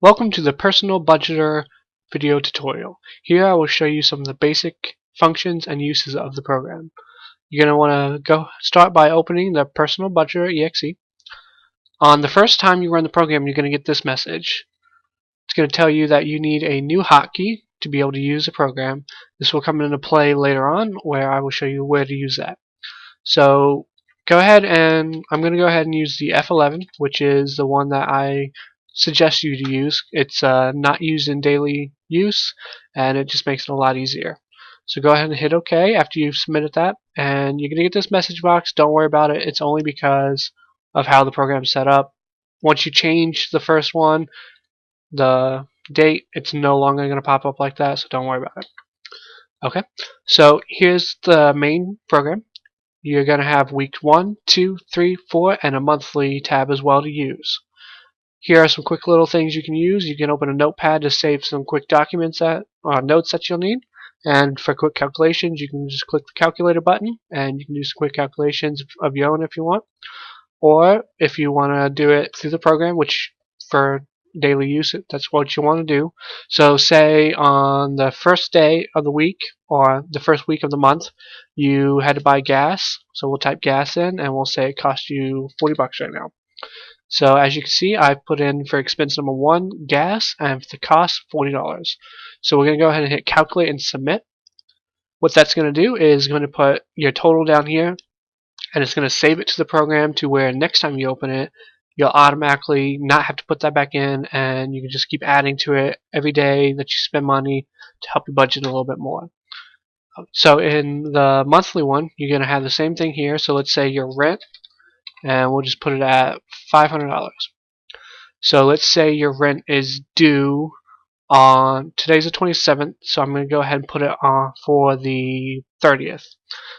Welcome to the Personal Budgeter video tutorial. Here I will show you some of the basic functions and uses of the program. You're going to want to start by opening the Personal Budgeter exe. On the first time you run the program, you're going to get this message. It's going to tell you that you need a new hotkey to be able to use the program. This will come into play later on where I will show you where to use that. So I'm going to go ahead and use the F11, which is the one that I suggest you to use. It's not used in daily use, and it just makes it a lot easier. So go ahead and hit OK after you've submitted that, and you're going to get this message box. Don't worry about it. It's only because of how the program's set up. Once you change the first one, the date, it's no longer going to pop up like that, so don't worry about it. Okay, so here's the main program. You're going to have week 1, 2, 3, 4, and a monthly tab as well to use. Here are some quick little things you can use. You can open a notepad to save some quick documents notes that you'll need. And for quick calculations, you can just click the calculator button and you can do some quick calculations of your own if you want. Or if you want to do it through the program, which for daily use, that's what you want to do. So say on the first day of the week or the first week of the month, you had to buy gas. So we'll type gas in and we'll say it cost you 40 bucks right now. So as you can see, I put in for expense number 1 gas and for the cost $40. So we're going to go ahead and hit calculate and submit. What that's going to do is going to put your total down here, and it's going to save it to the program to where next time you open it, you'll automatically not have to put that back in, and you can just keep adding to it every day that you spend money to help you budget a little bit more. So in the monthly one, you're going to have the same thing here. So let's say your rent, and we'll just put it at $500. So let's say your rent is due on today's the 27th, so I'm going to go ahead and put it on for the 30th.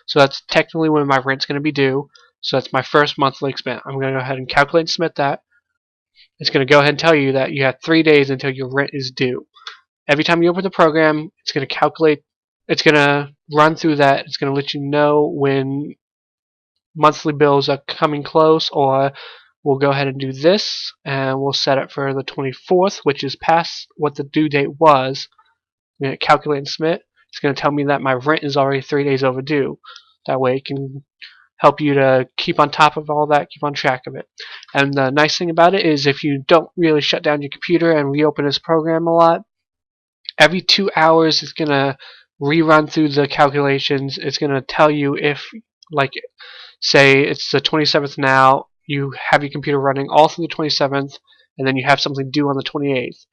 So that's technically when my rent's going to be due. So that's my first monthly expense. I'm going to go ahead and calculate and submit that. It's going to go ahead and tell you that you have 3 days until your rent is due. Every time you open the program, it's going to calculate, it's going to run through that. It's going to let you know when monthly bills are coming close, or we'll go ahead and do this and we'll set it for the 24th, which is past what the due date was. I'm going to calculate and submit. It's going to tell me that my rent is already 3 days overdue. That way it can help you to keep on top of all that, keep on track of it. And the nice thing about it is if you don't really shut down your computer and reopen this program a lot, every 2 hours it's going to rerun through the calculations. It's going to tell you if, like, say it's the 27th now, you have your computer running all through the 27th, and then you have something due on the 28th.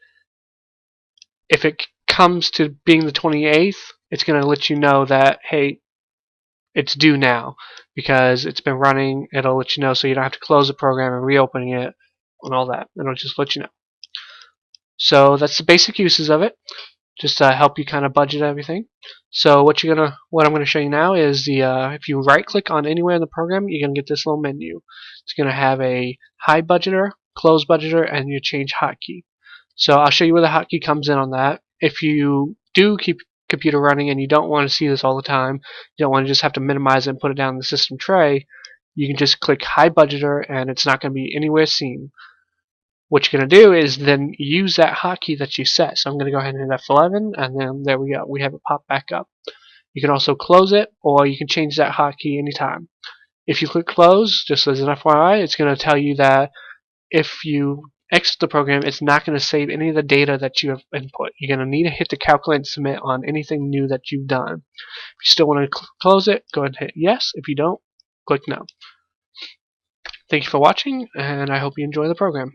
If it comes to being the 28th, it's going to let you know that, hey, it's due now, because it's been running. It'll let you know, so you don't have to close the program and reopening it and all that. It'll just let you know. So that's the basic uses of it, just to help you kind of budget everything. So what I'm going to show you now is if you right click on anywhere in the program, you're going to get this little menu. It's going to have a hide budgeter, close budgeter, and your change hotkey. So I'll show you where the hotkey comes in on that. If you do keep computer running and you don't want to see this all the time, you don't want to just have to minimize it and put it down in the system tray, you can just click hide budgeter and it's not going to be anywhere seen. What you're going to do is then use that hotkey that you set. So I'm going to go ahead and hit F11, and then there we go. We have it pop back up. You can also close it, or you can change that hotkey anytime. If you click close, just as an FYI, it's going to tell you that if you exit the program, it's not going to save any of the data that you have input. You're going to need to hit the calculate and submit on anything new that you've done. If you still want to close it, go ahead and hit yes. If you don't, click no. Thank you for watching, and I hope you enjoy the program.